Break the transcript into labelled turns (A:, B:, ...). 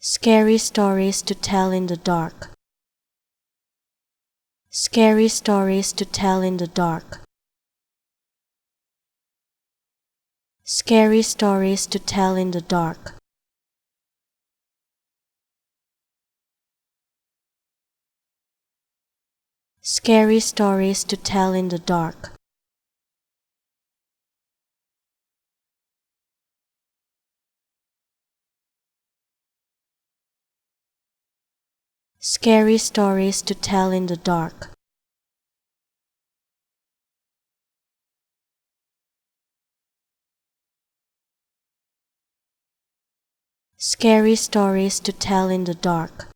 A: Scary stories to tell in the dark. Scary stories to tell in the dark. Scary stories to tell in the dark. Scary stories to tell in the dark. Scary stories to tell in the dark. Scary stories to tell in the dark.